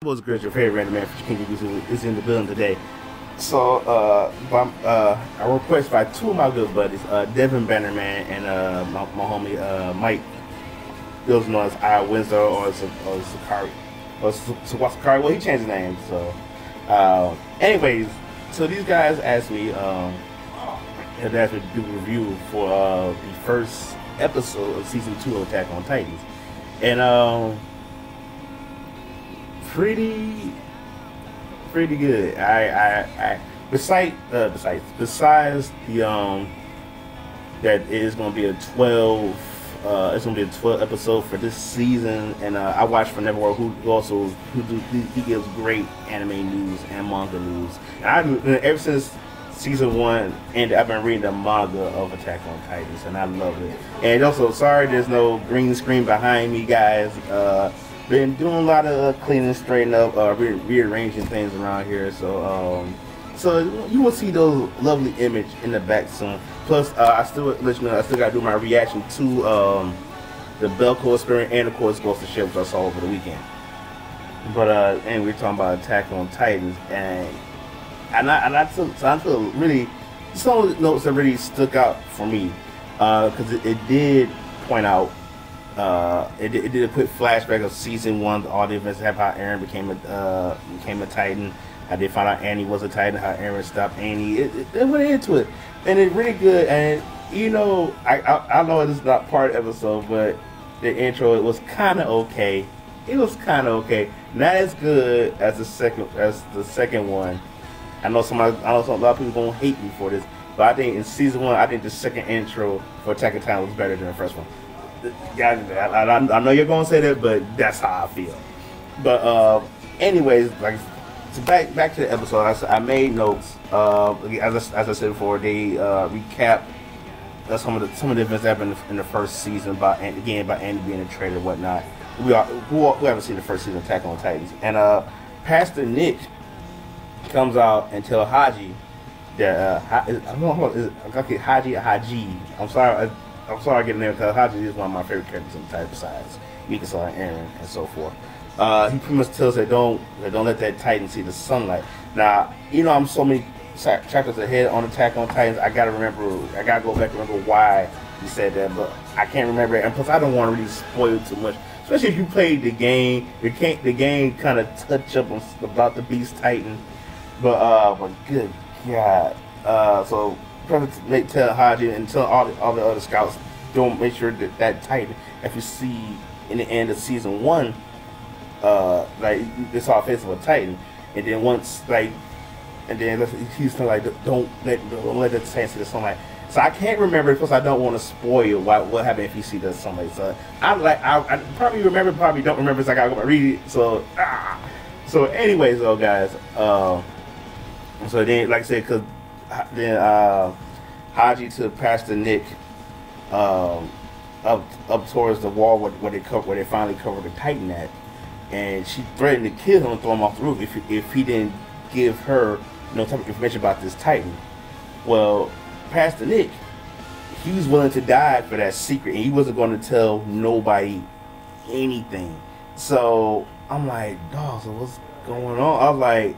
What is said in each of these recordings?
Was good, your favorite random man for King is in the building today. So, I request by two of my good buddies, Devin Bannerman and my homie Mike, those known as I Windsor or Sakari or Sakari. Well, he changed his name. So, anyways, so these guys asked me, had asked me to do a review for the first episode of season 2 of Attack on Titans, and pretty good. Besides the that it is gonna be a 12 it's gonna be a 12 episode for this season, and I watch from Neverwhere he gives great anime news and manga news, and ever since season 1 ended, I've been reading the manga of Attack on Titans, and I love it. And also, sorry there's no green screen behind me, guys. Been doing a lot of cleaning, straightening up, rearranging things around here. So you will see those lovely image in the back soon. Plus, I still let you know I still got to do my reaction to the Belco Experience and of course Ghost of Ship, which I saw over the weekend. But and we're talking about Attack on Titans, and I took really some of the notes that really stuck out for me because it did point out. It did a quick flashback of season 1, all the events that happened, how Aaron became a Titan, how they found out Annie was a Titan, how Aaron stopped Annie. It went into it, and it's really good. And you know, I know it's not part of the episode, but the intro, it was kind of okay. It was kind of okay, not as good as the second one. I know a lot of people gonna hate me for this, but I think in season 1, I think the second intro for Attack on Titan was better than the first one. I know you're gonna say that, but that's how I feel. But anyways, like, so back to the episode. I made notes. As I said before, they recap some of the events that happened in the first season about Andy being a traitor and whatnot. Who haven't seen the first season of Attack on Titans, and Pastor Nick comes out and tell Haji that I don't know Haji. I'm sorry getting there because Haji is one of my favorite characters in the Titan besides Mikasa and Aaron and so forth. He pretty much tells her don't let that Titan see the sunlight. Now, you know, I'm so many chapters ahead on Attack on Titans. I gotta go back and remember why he said that, but I can't remember it. And plus, I don't want to really spoil too much, especially if you played the game. The game kind of touch up about the Beast Titan, but good God, so. They tell Haji and tell all the other scouts, don't make sure that Titan, if you see in the end of season 1, like they saw a face of a Titan, and then he's like, don't let the Titan see the sunlight. So I can't remember because I don't want to spoil what happened if you see the sunlight. So I probably remember, probably don't remember, so I gotta go read it. So anyways, though, guys, so then, like I said, because then Haji took Pastor Nick up towards the wall where they finally covered the Titan at, and she threatened to kill him and throw him off the roof if he didn't give her no type of information about this Titan. Well, Pastor Nick, he was willing to die for that secret, and he wasn't going to tell nobody anything. So I'm like, dog, so what's going on? I was like,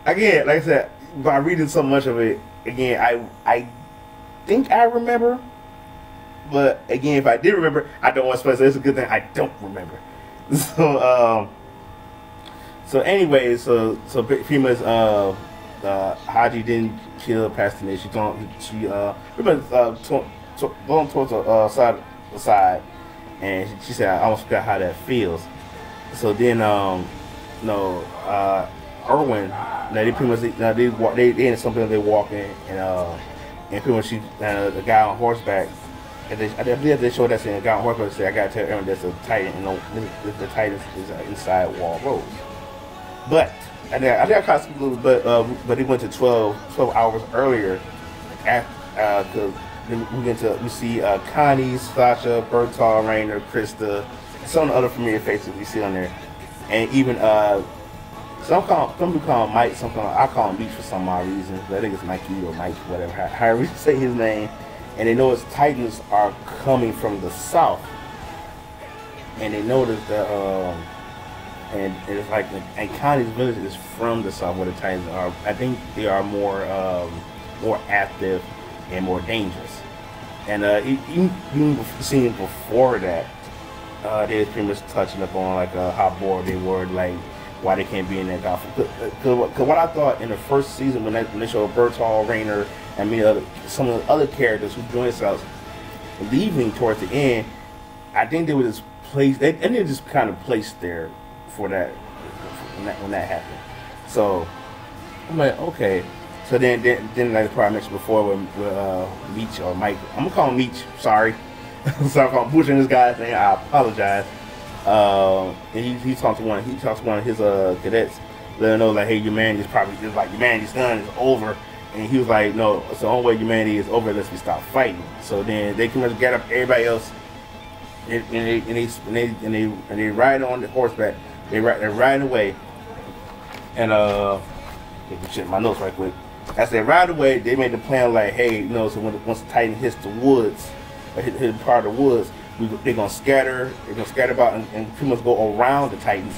again, like I said, by reading so much of it, again, I think I remember, but again, if I did remember, I don't want to spoil. So it's a good thing I don't remember. So anyways, so pretty much Haji didn't kill Pastor Nick. She going towards the side, and she said, I almost forgot how that feels. So then Erwin, they pretty much they in something, they walking, and pretty much the guy on horseback, and I believe they showed that scene. The guy on horseback said, I gotta tell Aaron there's a Titan, the Titan is inside Wall Rose. But I think I kind of speak a little bit, but he went to 12 hours earlier, because we see Connie, Sasha, Bertal, Rainer, Krista, some of the other familiar faces we see on there, and even some people call him Mike, I call him Miche for some odd reason. But I think it's Mikey or Mike, whatever, however you say his name. And they notice Titans are coming from the south, and they notice that and it's like, and Connie's village is from the south where the Titans are. I think they are more active and more dangerous. And you seen before that, they was pretty much touching up on like how bored they were, like why they can't be in that Gotham. Because what I thought in the first season when they showed Berthold, Rainer, and some of the other characters who joined us leaving towards the end, I think they were just placed, and they just kind of placed there for that when that happened. So I'm like, okay. So then like the part I mentioned before with Miche or Michael, I'm gonna call him Miche. Sorry, sorry if I'm butchering this guy's name. I apologize. And he talked to one of his cadets, let him know like, hey, humanity's probably just like humanity's done, is over. And he was like, no, it's the only way humanity is over unless we stop fighting. So then they can just get up everybody else, and they ride on the horseback. They're riding away, and let me check my notes right quick. As they ride away, they made the plan like, hey, you know, so once the Titan hits the woods, or hit part of the woods, they're gonna scatter. They're gonna scatter about and pretty much go around the Titans,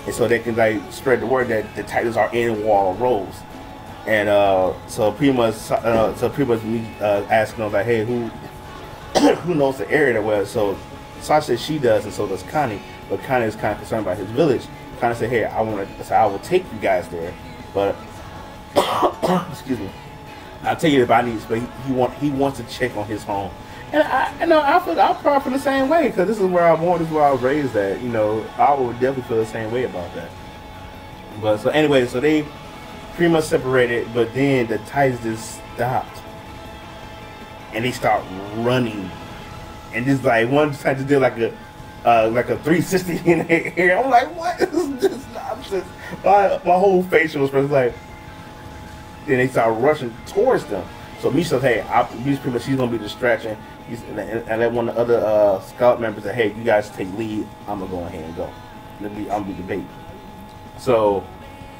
and so they can like spread the word that the Titans are in Wall Rose. And so pretty much me asking them like, hey, who knows the area that well? So Sasha says she does, and so does Connie. But Connie is kind of concerned about his village. Connie said, hey, I will take you guys there, but excuse me, I'll tell you if I need. But he wants to check on his home, and I probably feel the same way because this is where I'm born, this is where I was raised at. You know, I would definitely feel the same way about that. But so anyway, so they pretty much separated, but then the Titans just stopped, and they start running, and just like one Titan just did like a 360 in the air. I'm like, what is this nonsense? My whole facial expression was like. Then they start rushing towards them. So Miche says, hey, Miche pretty much, she's going to be the distraction. And then one of the other scout members said, hey, you guys take lead. I'm going to go ahead and go. I'm going to be the bait. So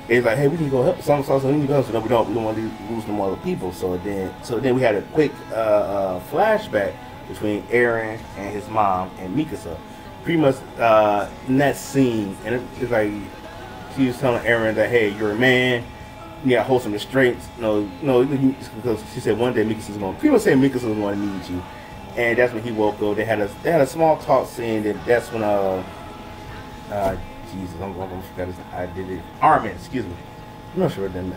it's like, hey, we can go help. So we can go. So no, we don't want to lose no other people. So then we had a quick flashback between Aaron and his mom and Mikasa. Pretty much in that scene, and it's like she was telling Aaron that, hey, you're a man. You got wholesome restraints. No, because she said one day Mikasa's going. People say Mikasa's going to need you, and that's when he woke up. They had a small talk saying that that's when Jesus, I'm gonna forget his. I did it. Armin, excuse me. I'm not sure then.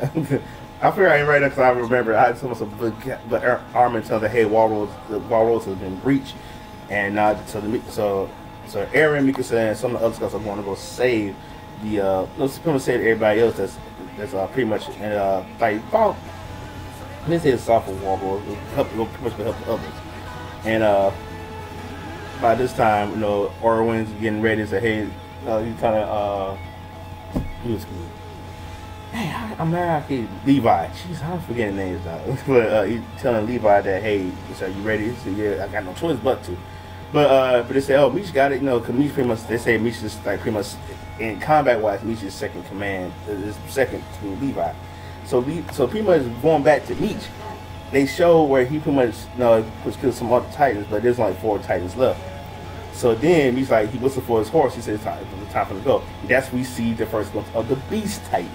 I figure I ain't right now because I remember I had so much of, but Armin tells her, hey, Wall Rose has been breached, and so Aaron, Mikasa, and some of the other scouts are going to go save the let's come and save everybody else that's pretty much like about, I didn't say it's soft for Wall Rose, pretty much help others. And by this time, you know, Orwin's getting ready to say, hey, he's kind of he was good. Hey, I'm mad. Levi. Jeez, I'm forgetting names now. But he's telling Levi that, hey, so you ready? He said, yeah, I got no choice but to. But they say, oh, Miche got it. You know, because Miche pretty much, they say Miche is like pretty much, in combat-wise, Miche is second command, is second to Levi. So pretty much going back to Miche, they show where he pretty much, you know, was killed some other Titans, but there's only 4 Titans left. So then Miche's like, he whistled for his horse. He said, it's time for him to go. And that's when we see the first glimpse of the Beast Titan.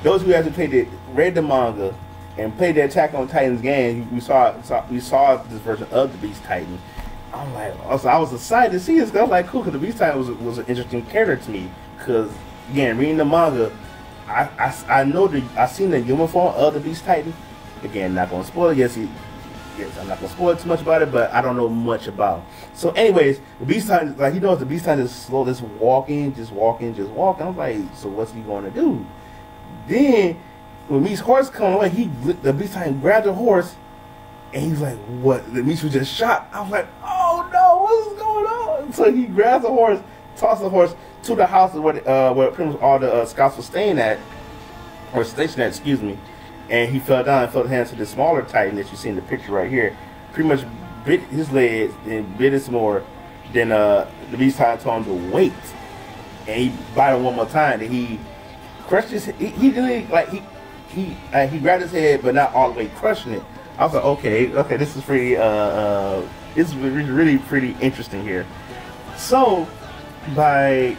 Those who actually read the manga and played the Attack on Titans game, we saw this version of the Beast Titan. I'm like, also, I was excited to see this because I was like, cool, because the Beast Titan was an interesting character to me. Because again, reading the manga, I know I seen the uniform of the Beast Titan. Again, not gonna spoil it. Yes, I'm not gonna spoil too much about it, but I don't know much about it. So, anyways, the Beast Titan, like, he knows the Beast Titan is slow, just walking. I'm like, so what's he gonna do? Then, when Miche's horse come away, the Beast Titan grabbed the horse, and he's like, what? The Miche was just shot. I was like, oh no, what is going on? So he grabs the horse, tosses the horse to the house where pretty much all the scouts were staying at, or stationed at, excuse me, and he fell down and fell hands to the smaller Titan that you see in the picture right here. Pretty much bit his legs and bit it some more. Then the Beast Titan told him to wait, and he bit him one more time. And he crushed his. He didn't like he grabbed his head, but not all the way crushing it. I was like, okay, this is pretty. This is really pretty interesting here. So by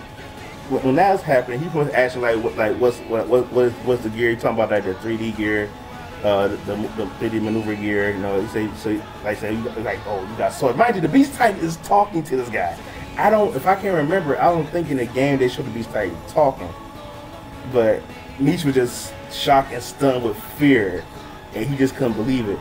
when that's happening, he was asking what's the gear? He talking about like the 3D gear, the 3D maneuver gear. You know, he say so like say like oh you got sword. Mind you, the Beast Titan is talking to this guy. If I can't remember, I don't think in the game they showed the Beast Titan talking, but Miche was just shocked and stunned with fear, and he just couldn't believe it.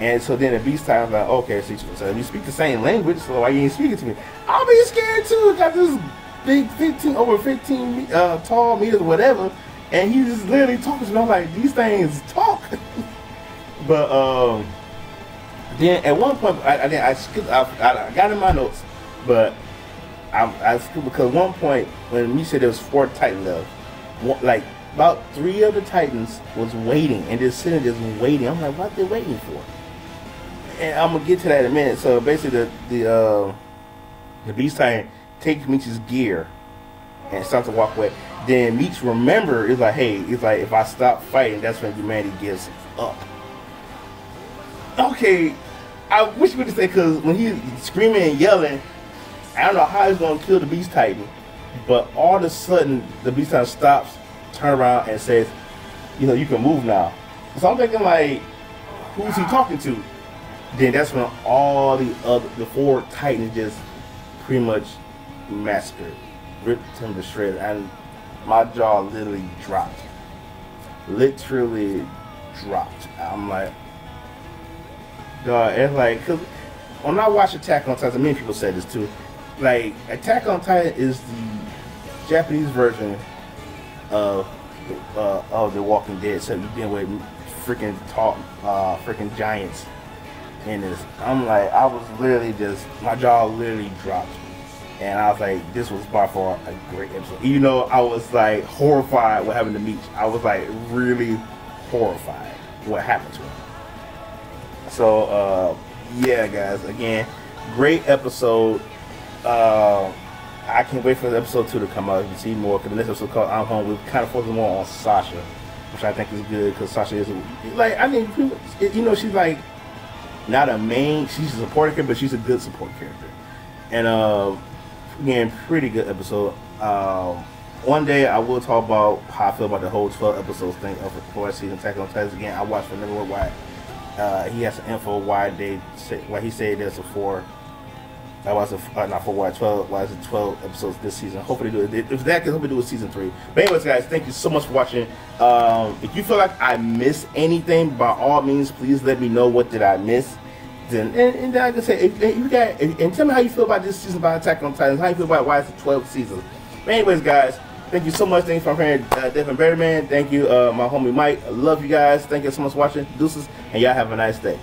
And so then the Beast Titan was like, okay, so you speak the same language, so why you ain't speaking to me? I'll be scared too. Got this big 15 tall meters, whatever, and he just literally talking to me. I'm like, these things talk. But then at one point, I skipped. I got in my notes, but I skipped because at one point when Miche said there was 4 Titan left, like about 3 of the Titans was waiting and just sitting just waiting. I'm like, what they waiting for? And I'm gonna get to that in a minute. So basically, the Beast Titan takes Miche's gear and starts to walk away. Then Miche it's like, hey, it's like if I stop fighting, that's when humanity gives up. Okay, I wish we could say because when he's screaming and yelling, I don't know how he's gonna kill the Beast Titan, but all of a sudden the Beast Titan stops, turns around, and says, you know, you can move now. So I'm thinking like, who's he talking to? Then that's when all the 4 Titans just pretty much massacred, ripped him to shreds, and my jaw literally dropped. Literally dropped. I'm like, dog, it's like, cause when I watch Attack on Titan, many people said this too, like, Attack on Titan is the Japanese version of The Walking Dead, so you've been with freaking freaking giants in this. I'm like, I was literally just, my jaw literally dropped. And I was like, this was by far a great episode. Even though I was like horrified what happened to Miche. I was like really horrified what happened to him. So, yeah, guys, again, great episode. I can't wait for the episode 2 to come out. You can see more, because the next episode called I'm Home, we're kind of focusing more on Sasha, which I think is good, because Sasha is, like, I mean, you know, she's like, not a main, she's a supporting character, but she's a good support character. And, again, pretty good episode. One day I will talk about how I feel about the whole 12 episodes thing of the fourth season Attack on Titan. Again, I watched for Never Why. He has some info why he said there's a 4. Not 4 why 12. Why is it 12 episodes this season? Hopefully do it. If that can hopefully do a season 3. But anyways, guys, thank you so much for watching. If you feel like I missed anything, by all means, please let me know what did I miss. Then and like I say, if you got and tell me how you feel about this season about Attack on Titan. How you feel about why it's 12 seasons. But anyways, guys, thank you so much. Thanks for my friend Devin and Michael. Thank you, my homie Mike. I love you guys. Thank you so much for watching. Deuces, and y'all have a nice day.